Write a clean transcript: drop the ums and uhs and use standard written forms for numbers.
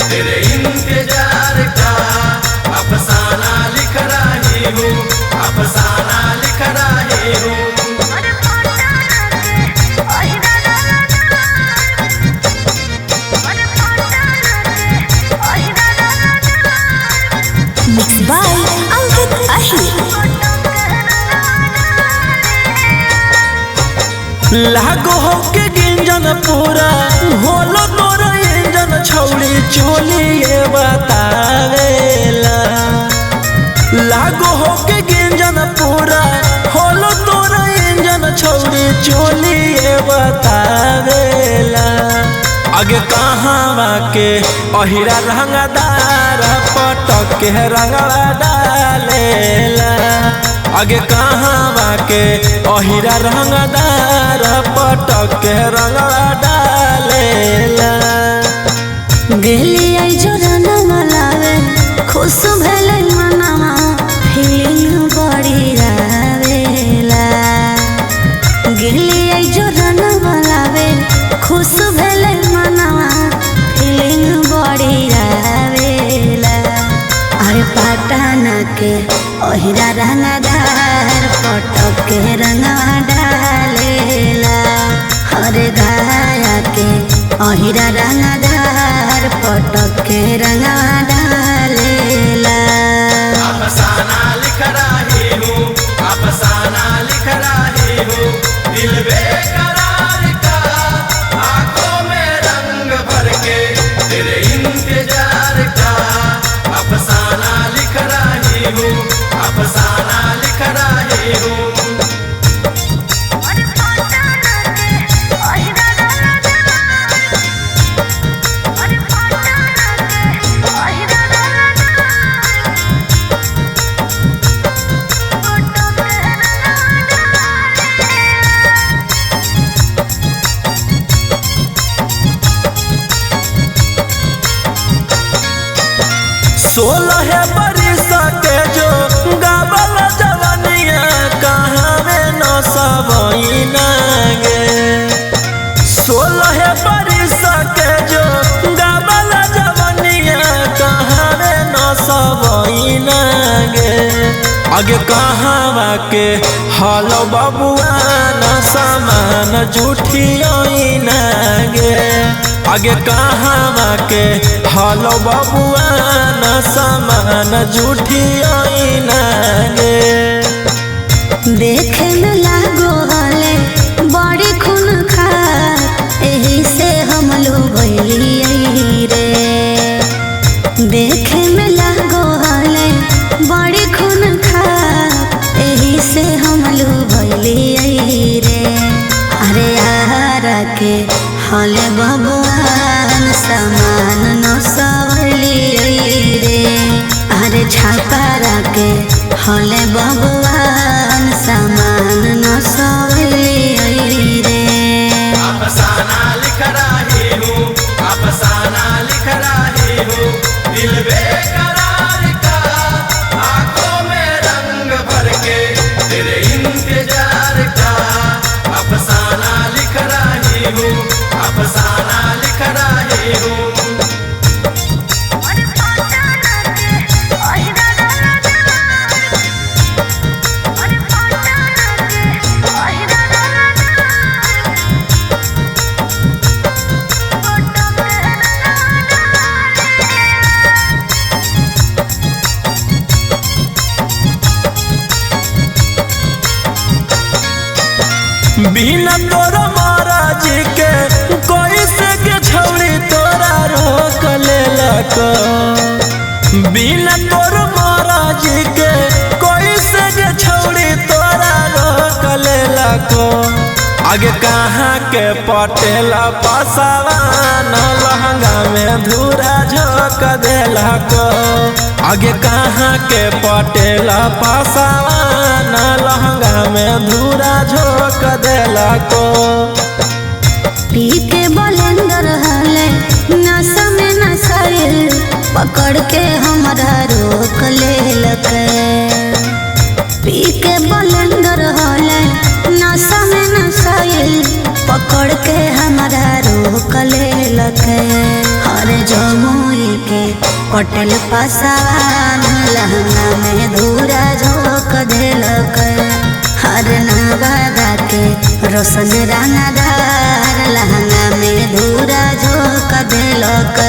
तेरे इंतजार का अफसाना लिख रही हूँ, अफसाना लिख रही हूँ। Mixed by Angkat Ahir. लागो हो के गिंजन पूरा होलो तोरा इंजन छौड़ी चोली ये बतावेला। लागो हो के गिंजन पूरा होलो तोरा इंजन छौड़ी चोली ये बतावेला। आगे कहाँ के अहिरा रंगदार पटक के रंगवा डालेला। आगे कहाँ के अहिरा रंगदार पटक के रंगवा डालेला। गेली आई जोरना मलावे खुश भेलै मनवा फीलिंग बड़ी आवेला। गेली आई जोरना मलावे खुश भेलै मनवा फीलिंग बड़ी आवेला। अरे पटना के ओहिरा रंगदार पटक के रंगवा डालेला। अरे गाया के ओहिरा रंगदार पटक के रंगवा डालेला। अफसाना लिख रही हूँ, अफसाना लिख रही हूँ। दिल बेकरार का आंखों में रंग भर के तेरे इंतजार का अफसाना लिख रही हूँ, अफसाना लिख रही हूँ। सोलह बरिस के जो गावल जवनिया कहाँ में न सबइना गे। 16 बरिस के जो गावल जवनिया कहाँ में न सबइना गे। आगे कहाँ के हलो बबुआ न समान जुठियाइना गे। आगे कहाँ के हलो बबुआ न समान जुठियाइना गे। देखे में लागो हले बड़ी खून खार एही से हम लोग भइली रे। देखे में लागो हले बड़ी खून खार एही से हम लोग भइली रे। अरे यारा के हले भगवान समान न सवली रे। अरे छापारा के हले भगवान समान न सवली रे। अफसाना लिख रही हूँ, अफसाना लिख रही हूँ। दिल बेकरार का आंखों में रंग भर के तेरे इंतजार का अफसाना लिख रही हूँ, अफसाना लिख रही हूँ। बिना तोरा महाराज के कोई से के छौड़ी तोरा रोक लेलक। बिना तोरा महाराज के कोई से के छौड़ी तोरा रोक लेलक। आगे कहाँ के पटेला पसावान लहंगा में धूरा झोंक देलक। आगे कहाँ के पटेला पसावान लहंगा में धूरा झोंक देलक। पी के बलेंदर हले नशा में नशाइल पकड़ के हमारा रोक लेलक। पी के बलेंदर हले नशा में नशाइल पकड़ के हमारा रोक लेलक। हर जमुई पटेल पासवान लहंगा में धूरा झोंक देलक। हर नवादा के रोशन रंगदार लहंगा में धूरा झोंक देलक।